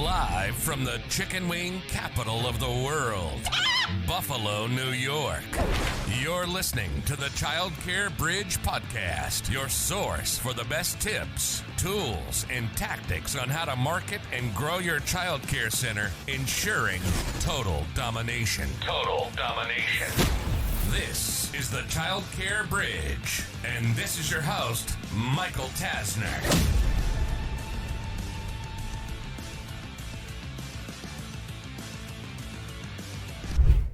Live from the chicken wing capital of the world, Buffalo, New York. You're listening to the Childcare Bridge podcast, your source for the best tips, tools, and tactics on how to market and grow your childcare center, ensuring total domination. Total domination. This is the Childcare Bridge, and this is your host, Michael Tasner.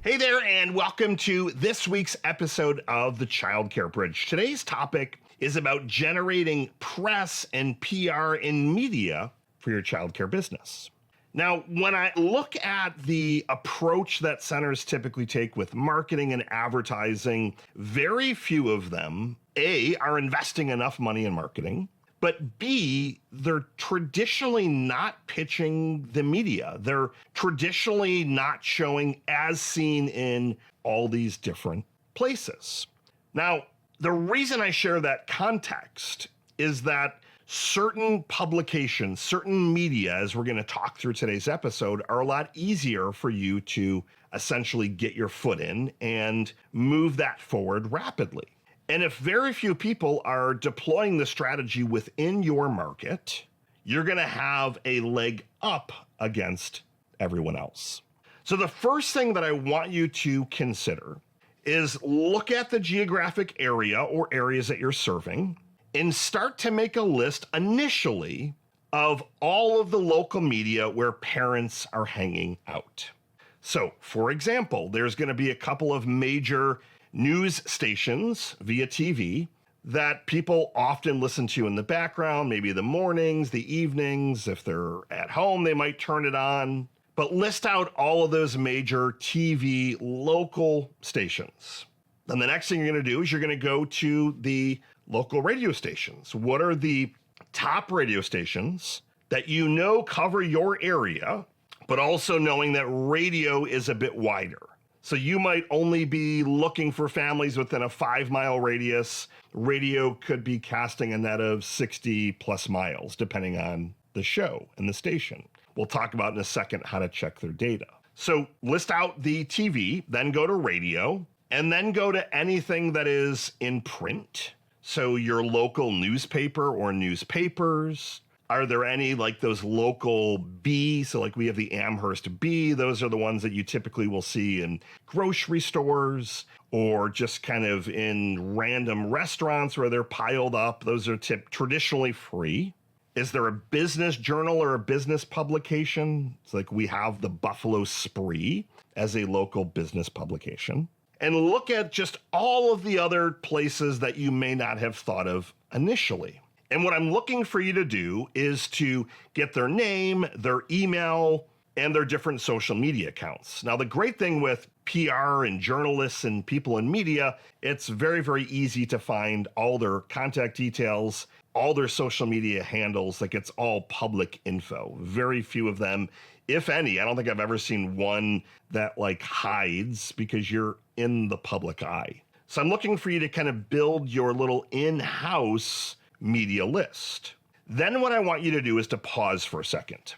Hey there, and welcome to this week's episode of the Childcare Bridge. Today's topic is about generating press and PR in media for your childcare business. Now, when I look at the approach that centers typically take with marketing and advertising, very few of them, A, are investing enough money in marketing, but B, they're traditionally not pitching the media. They're traditionally not showing as seen in all these different places. Now, the reason I share that context is that certain publications, certain media, as we're going to talk through today's episode, are a lot easier for you to essentially get your foot in and move that forward rapidly. And if very few people are deploying the strategy within your market, you're going to have a leg up against everyone else. So the first thing that I want you to consider is look at the geographic area or areas that you're serving and start to make a list initially of all of the local media where parents are hanging out. So, for example, there's going to be a couple of major news stations via TV that people often listen to in the background, maybe the mornings, the evenings. If they're at home, they might turn it on. But list out all of those major TV local stations. Then the next thing you're going to do is you're going to go to the local radio stations. What are the top radio stations that you know cover your area, but also knowing that radio is a bit wider? So you might only be looking for families within a 5-mile radius. Radio could be casting a net of 60 plus miles, depending on the show and the station. We'll talk about in a second how to check their data. So list out the TV, then go to radio, and then go to anything that is in print. So your local newspaper or newspapers. Are there any like those local B? So like we have the Amherst B. Those are the ones that you typically will see in grocery stores or just kind of in random restaurants where they're piled up. Those are traditionally free. Is there a business journal or a business publication? It's like we have the Buffalo Spree as a local business publication. And look at just all of the other places that you may not have thought of initially. And what I'm looking for you to do is to get their name, their email, and their different social media accounts. Now, the great thing with PR and journalists and people in media, it's very, very easy to find all their contact details, all their social media handles. Like it's all public info. Very few of them, if any. I don't think I've ever seen one that like hides because you're in the public eye. So I'm looking for you to kind of build your little in-house media list. Then what I want you to do is to pause for a second.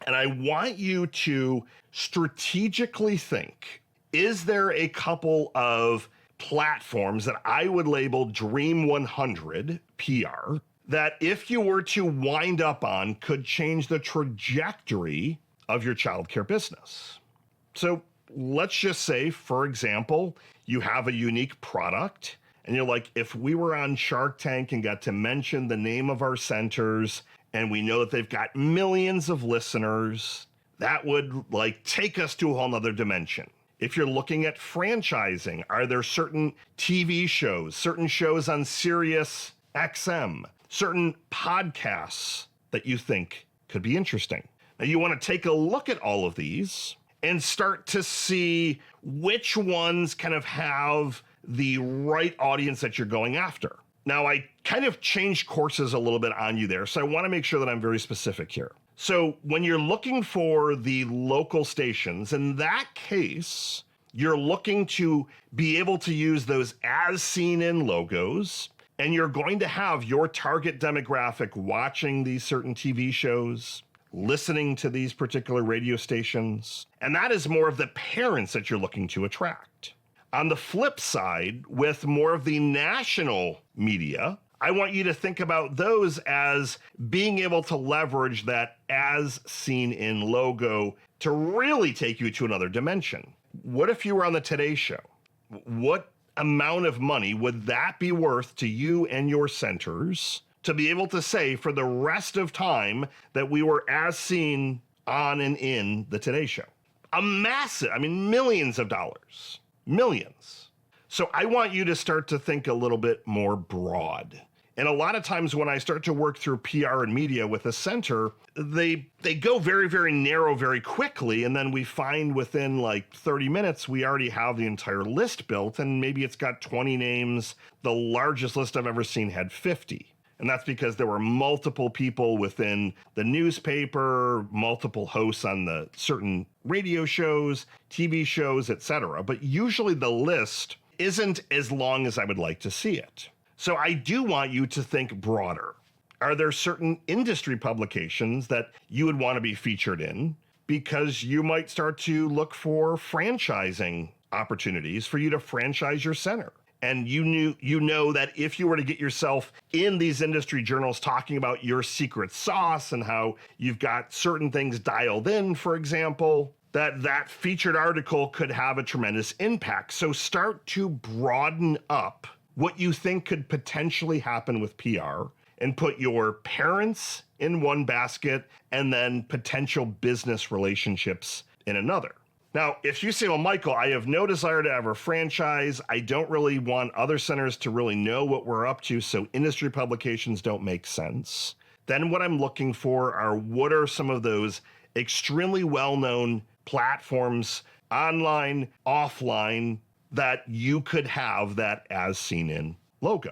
And I want you to strategically think, is there a couple of platforms that I would label Dream 100 PR that if you were to wind up on could change the trajectory of your childcare business? So let's just say, for example, you have a unique product and you're like, if we were on Shark Tank and got to mention the name of our centers, and we know that they've got millions of listeners, that would like take us to a whole nother dimension. If you're looking at franchising, are there certain TV shows, certain shows on Sirius XM, certain podcasts that you think could be interesting? Now you want to take a look at all of these and start to see which ones kind of have the right audience that you're going after. Now, I kind of changed courses a little bit on you there, so I want to make sure that I'm very specific here. So when you're looking for the local stations, in that case, you're looking to be able to use those as seen in logos, and you're going to have your target demographic watching these certain TV shows, listening to these particular radio stations. And that is more of the parents that you're looking to attract. On the flip side, with more of the national media, I want you to think about those as being able to leverage that as seen in logo to really take you to another dimension. What if you were on the Today Show? What amount of money would that be worth to you and your centers to be able to say for the rest of time that we were as seen on and in the Today Show? A massive, millions of dollars, millions. So I want you to start to think a little bit more broad. And a lot of times when I start to work through PR and media with a center, they go very, very narrow very quickly. And then we find within like 30 minutes, we already have the entire list built. And maybe it's got 20 names. The largest list I've ever seen had 50. And that's because there were multiple people within the newspaper, multiple hosts on the certain radio shows, TV shows, etc. But usually the list isn't as long as I would like to see it. So I do want you to think broader. Are there certain industry publications that you would want to be featured in? Because you might start to look for franchising opportunities for you to franchise your center. And you know that if you were to get yourself in these industry journals talking about your secret sauce and how you've got certain things dialed in, for example, that featured article could have a tremendous impact. So start to broaden up what you think could potentially happen with PR and put your parents in one basket and then potential business relationships in another. Now, if you say, well, Michael, I have no desire to ever franchise. I don't really want other centers to really know what we're up to, so industry publications don't make sense. Then what I'm looking for are what are some of those extremely well-known platforms, online, offline, that you could have that as seen in logo.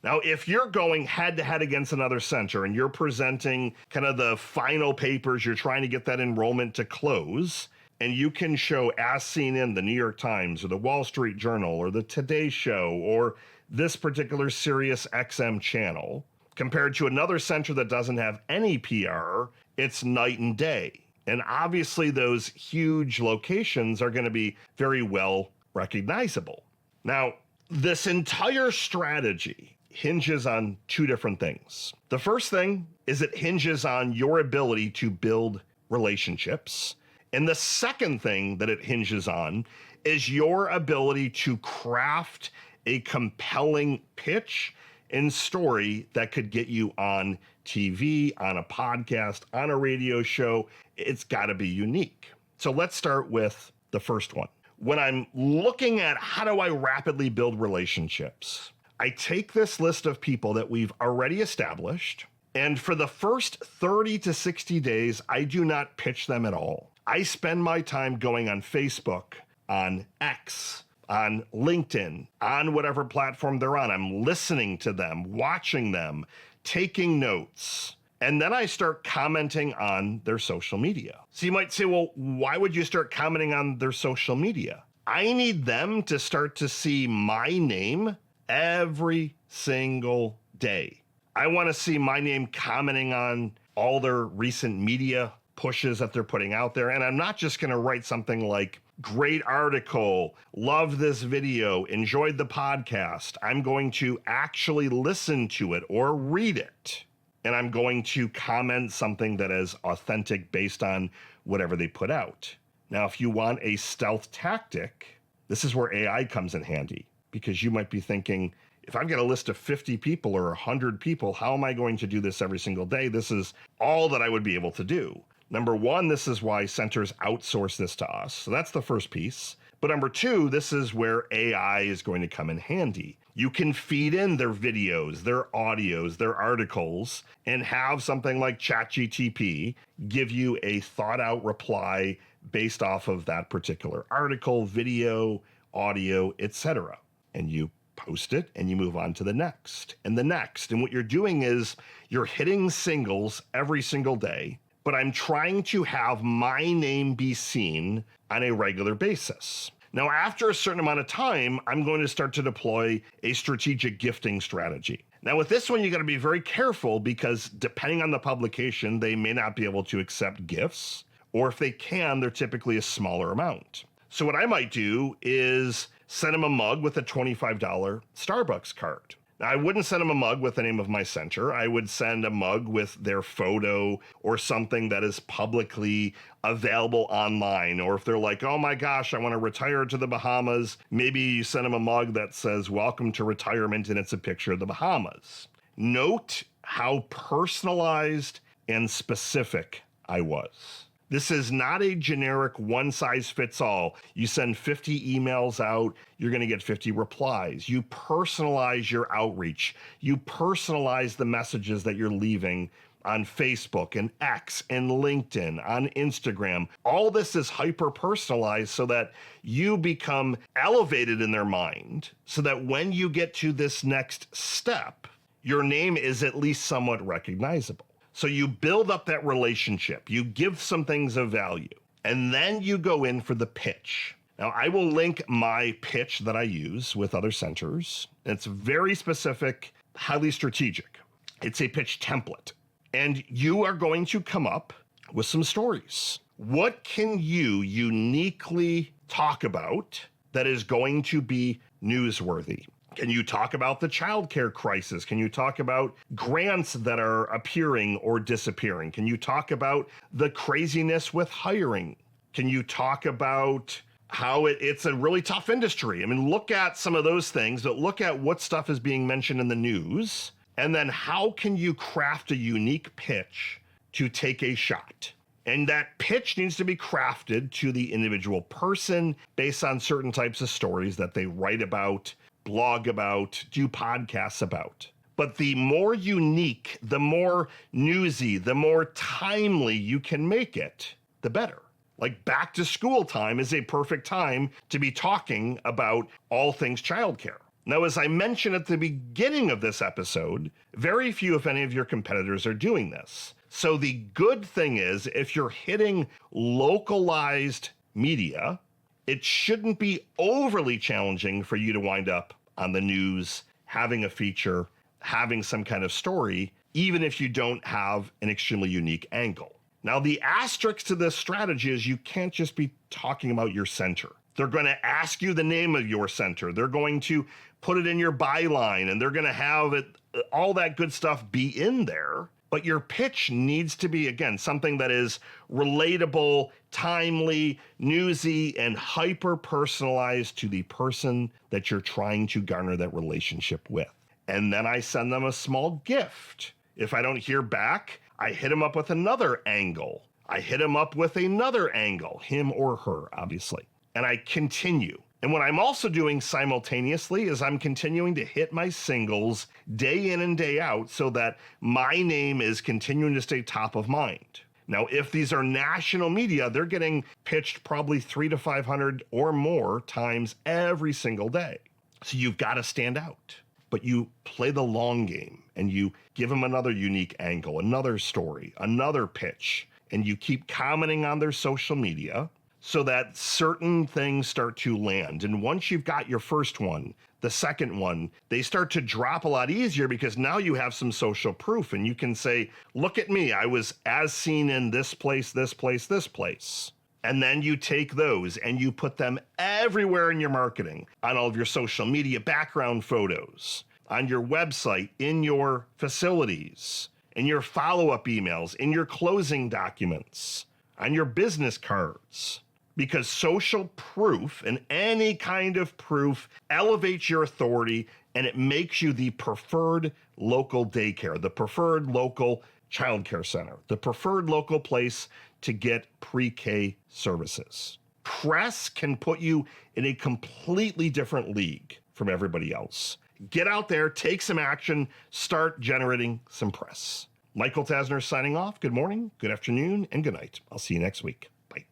Now, if you're going head to head against another center and you're presenting kind of the final papers, you're trying to get that enrollment to close, and you can show as seen in the New York Times or the Wall Street Journal or the Today Show or this particular Sirius XM channel, compared to another center that doesn't have any PR, it's night and day. And obviously those huge locations are going to be very well recognizable. Now, this entire strategy hinges on two different things. The first thing is it hinges on your ability to build relationships. And the second thing that it hinges on is your ability to craft a compelling pitch and story that could get you on TV, on a podcast, on a radio show. It's got to be unique. So let's start with the first one. When I'm looking at how do I rapidly build relationships, I take this list of people that we've already established, and for the first 30 to 60 days, I do not pitch them at all. I spend my time going on Facebook, on X, on LinkedIn, on whatever platform they're on. I'm listening to them, watching them, taking notes. And then I start commenting on their social media. So you might say, well, why would you start commenting on their social media? I need them to start to see my name every single day. I want to see my name commenting on all their recent media pushes that they're putting out there. And I'm not just going to write something like, great article, love this video, enjoyed the podcast. I'm going to actually listen to it or read it. And I'm going to comment something that is authentic based on whatever they put out. Now, if you want a stealth tactic, this is where AI comes in handy, because you might be thinking, if I've got a list of 50 people or 100 people, how am I going to do this every single day? This is all that I would be able to do. Number one, this is why centers outsource this to us. So that's the first piece. But number two, this is where AI is going to come in handy. You can feed in their videos, their audios, their articles, and have something like ChatGPT give you a thought out reply based off of that particular article, video, audio, etc. And you post it and you move on to the next and the next. And what you're doing is you're hitting singles every single day, but I'm trying to have my name be seen on a regular basis. Now, after a certain amount of time, I'm going to start to deploy a strategic gifting strategy. Now, with this one, you got to be very careful because depending on the publication, they may not be able to accept gifts, or if they can, they're typically a smaller amount. So what I might do is send them a mug with a $25 Starbucks card. Now, I wouldn't send them a mug with the name of my center. I would send a mug with their photo or something that is publicly available online. Or if they're like, oh my gosh, I want to retire to the Bahamas, maybe you send them a mug that says, welcome to retirement, and it's a picture of the Bahamas. Note how personalized and specific I was. This is not a generic one-size-fits-all. You send 50 emails out, you're going to get 50 replies. You personalize your outreach. You personalize the messages that you're leaving on Facebook and X and LinkedIn, on Instagram. All this is hyper-personalized so that you become elevated in their mind, so that when you get to this next step, your name is at least somewhat recognizable. So you build up that relationship, you give some things of value, and then you go in for the pitch. Now, I will link my pitch that I use with other centers. It's very specific, highly strategic. It's a pitch template, and you are going to come up with some stories. What can you uniquely talk about that is going to be newsworthy? Can you talk about the childcare crisis? Can you talk about grants that are appearing or disappearing? Can you talk about the craziness with hiring? Can you talk about how it's a really tough industry? I mean, look at some of those things, but look at what stuff is being mentioned in the news. And then how can you craft a unique pitch to take a shot? And that pitch needs to be crafted to the individual person based on certain types of stories that they write about, blog about, do podcasts about. But the more unique, the more newsy, the more timely you can make it, the better. Like back to school time is a perfect time to be talking about all things childcare. Now, as I mentioned at the beginning of this episode, very few, if any, of your competitors are doing this. So the good thing is, if you're hitting localized media, it shouldn't be overly challenging for you to wind up on the news, having a feature, having some kind of story, even if you don't have an extremely unique angle. Now, the asterisk to this strategy is you can't just be talking about your center. They're going to ask you the name of your center. They're going to put it in your byline, and they're going to have it, all that good stuff be in there. But your pitch needs to be, again, something that is relatable, timely, newsy, and hyper-personalized to the person that you're trying to garner that relationship with. And then I send them a small gift. If I don't hear back, I hit them up with another angle. I hit them up with another angle, him or her, obviously. And I continue. And what I'm also doing simultaneously is I'm continuing to hit my singles day in and day out so that my name is continuing to stay top of mind. Now, if these are national media, they're getting pitched probably 300 to 500 or more times every single day. So you've got to stand out. But you play the long game and you give them another unique angle, another story, another pitch, and you keep commenting on their social media so that certain things start to land. And once you've got your first one, the second one, they start to drop a lot easier because now you have some social proof and you can say, look at me, I was as seen in this place, this place, this place. And then you take those and you put them everywhere in your marketing, on all of your social media background photos, on your website, in your facilities, in your follow-up emails, in your closing documents, on your business cards. Because social proof and any kind of proof elevates your authority and it makes you the preferred local daycare, the preferred local childcare center, the preferred local place to get pre-K services. Press can put you in a completely different league from everybody else. Get out there, take some action, start generating some press. Michael Tasner signing off. Good morning, good afternoon, and good night. I'll see you next week. Bye.